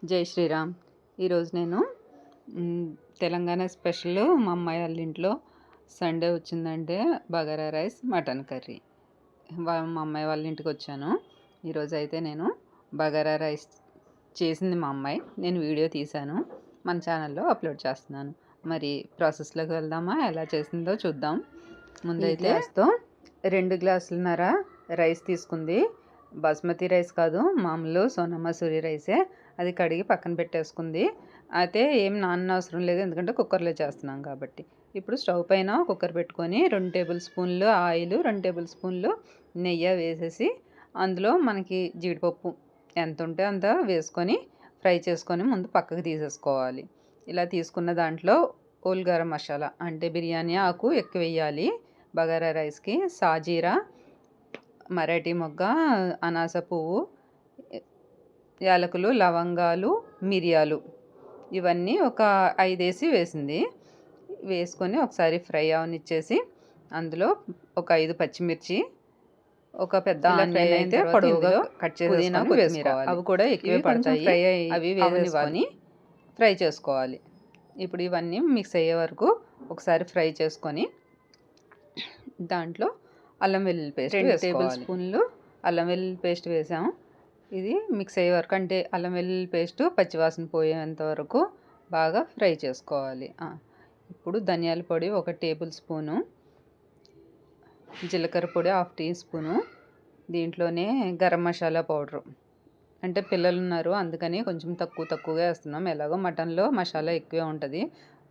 జై శ్రీరామ్. ఈరోజు నేను తెలంగాణ స్పెషల్ మా అమ్మాయి వాళ్ళ ఇంట్లో సండే వచ్చిందంటే బగారా రైస్ మటన్ కర్రీ మా అమ్మాయి వాళ్ళ ఇంటికి వచ్చాను. ఈరోజు అయితే నేను బగారా రైస్ చేసింది మా అమ్మాయి, నేను వీడియో తీశాను, మన ఛానల్లో అప్లోడ్ చేస్తున్నాను. మరి ప్రాసెస్లోకి వెళ్దామా, ఎలా చేసిందో చూద్దాం. ముందైతే గ్లాస్తో 2 గ్లాసులన్నర రైస్ తీసుకుంది. బాస్మతి రైస్ కాదు, మామూలు సోనా మసూరి రైసే. అది కడిగి పక్కన పెట్టేసుకుంది. అయితే ఏం నాననవసరం లేదు, ఎందుకంటే కుక్కర్లో చేస్తున్నాం కాబట్టి. ఇప్పుడు స్టవ్ పైన కుక్కర్ పెట్టుకొని 2 టేబుల్ స్పూన్లు ఆయిల్, 2 టేబుల్ స్పూన్లు నెయ్యి వేసేసి అందులో మనకి జీడిపప్పు ఎంత ఉంటే అంత వేసుకొని ఫ్రై చేసుకొని ముందు పక్కకు తీసేసుకోవాలి. ఇలా తీసుకున్న దాంట్లో ఓల్ గరం మసాలా అంటే బిర్యానీ ఆకు ఎక్కువ వేయాలి బగారా రైస్కి. సాజీరా, మరాఠీ మొగ్గ, అనాస పువ్వు, యాలకులు, లవంగాలు, మిరియాలు ఇవన్నీ ఒక 5 వేసింది. వేసుకొని ఒకసారి ఫ్రై అవనిచ్చేసి అందులో ఒక 5 పచ్చిమిర్చి, ఒక పెద్ద ఆనియన్ అయితే పొడవుగా కట్ చేసి వేసుకోవాలి. అవి కూడా ఎక్కువ పడతాయి. ఫ్రై అవి వేసుకొని ఫ్రై చేసుకోవాలి. ఇప్పుడు ఇవన్నీ మిక్స్ అయ్యే వరకు ఒకసారి ఫ్రై చేసుకొని దాంట్లో అల్లం వెల్లుల్లి పేస్ట్ 2 టేబుల్ స్పూన్లు అల్లం వెల్లుల్లి పేస్ట్ వేసాము. ఇది మిక్స్ అయ్యే వరకు, అంటే అల్లం వెల్లుల్లి పేస్ట్ పచ్చివాసన పోయేంత వరకు బాగా ఫ్రై చేసుకోవాలి. ఇప్పుడు ధనియాల పొడి 1 టేబుల్ స్పూను, జీలకర్ర పొడి 1/2 టీ స్పూను, దీంట్లోనే గరం మసాలా పౌడరు. అంటే పిల్లలు ఉన్నారు అందుకని కొంచెం తక్కువగా వేస్తున్నాం. ఎలాగో మటన్లో మసాలా ఎక్కువే ఉంటుంది,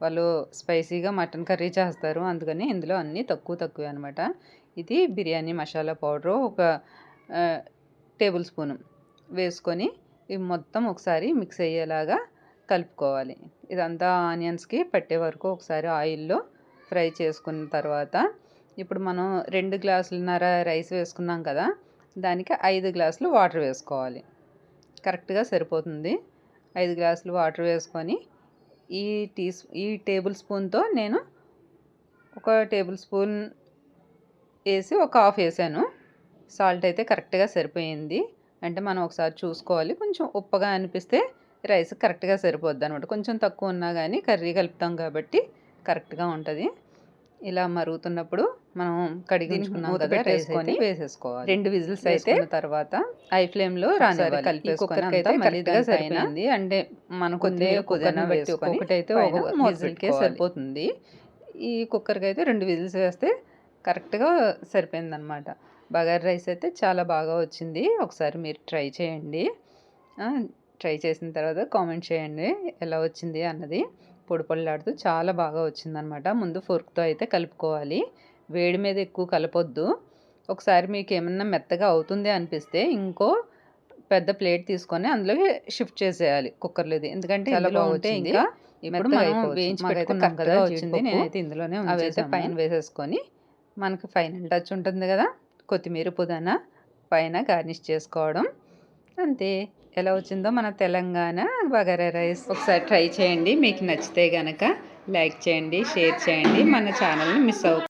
వాళ్ళు స్పైసీగా మటన్ కర్రీ చేస్తారు, అందుకని ఇందులో అన్నీ తక్కువే అనమాట. ఇది biryani masala powder 1 table spoon వేసుకొని ఇవి మొత్తం ఒకసారి మిక్స్ అయ్యేలాగా కలుపుకోవాలి. ఇదంతా ఆనియన్స్కి పట్టే వరకు ఒకసారి ఆయిల్లో ఫ్రై చేసుకున్న తర్వాత ఇప్పుడు మనం 2 గ్లాసులన్నర రైస్ వేసుకున్నాం కదా, దానికి 5 గ్లాసులు వాటర్ వేసుకోవాలి. కరెక్ట్గా సరిపోతుంది. 5 గ్లాసులు వాటర్ వేసుకొని ఈ టేబుల్ స్పూన్తో నేను 1 టేబుల్ స్పూన్ వేసి 1/2 వేసాను. సాల్ట్ అయితే కరెక్ట్గా సరిపోయింది. అంటే మనం ఒకసారి చూసుకోవాలి, కొంచెం ఉప్పగా అనిపిస్తే రైస్ కరెక్ట్గా సరిపోద్ది అనమాట. కొంచెం తక్కువ ఉన్నా కానీ కర్రీ కలుపుతాం కాబట్టి కరెక్ట్గా ఉంటుంది. ఇలా మరుగుతున్నప్పుడు మనం కడిగి ఉంచుకున్నాం కదా రైస్ అయితే వేసేసుకోవాలి. 2 విజిల్స్ అయితే తర్వాత హై ఫ్లేమ్లో రానివ్వాలి. కలిపేసుకొని అయితే కరెక్ట్గా సరిపోయింది. అంటే మనకు కుదరని బట్టి ఒకటైతే ఒక విజిల్కే సరిపోతుంది. ఈ కుక్కర్కి అయితే 2 విజిల్స్ వేస్తే కరెక్ట్గా సరిపోయింది అనమాట. బగారా రైస్ అయితే చాలా బాగా వచ్చింది. ఒకసారి మీరు ట్రై చేయండి. ట్రై చేసిన తర్వాత కామెంట్ చేయండి ఎలా వచ్చింది అన్నది. పొడిలాడుతూ చాలా బాగా వచ్చిందనమాట. ముందు ఫోర్క్తో అయితే కలుపుకోవాలి, వేడి మీద ఎక్కువ కలపొద్దు. ఒకసారి మీకు ఏమన్నా మెత్తగా అవుతుంది అనిపిస్తే ఇంకో పెద్ద ప్లేట్ తీసుకొని అందులోకి షిఫ్ట్ చేసేయాలి కుక్కర్లోది, ఎందుకంటే చాలా బాగుంటే ఇంకా ఇప్పుడు మనం వేయించి పెట్టుకున్నాం కదా వచ్చింది. నేనైతే ఇందులోనే అవైతే పైన వేసేసుకొని మనకి ఫైనల్ టచ్ ఉంటుంది కదా, కొత్తిమీర పుదీనా పైన గార్నిష్ చేసుకోవడం అంతే. ఎలా వచ్చిందో మన తెలంగాణ బగారా రైస్ ఒకసారి ట్రై చేయండి. మీకు నచ్చితే కనుక లైక్ చేయండి, షేర్ చేయండి, మన ఛానల్ని మిస్ అవ్వకండి.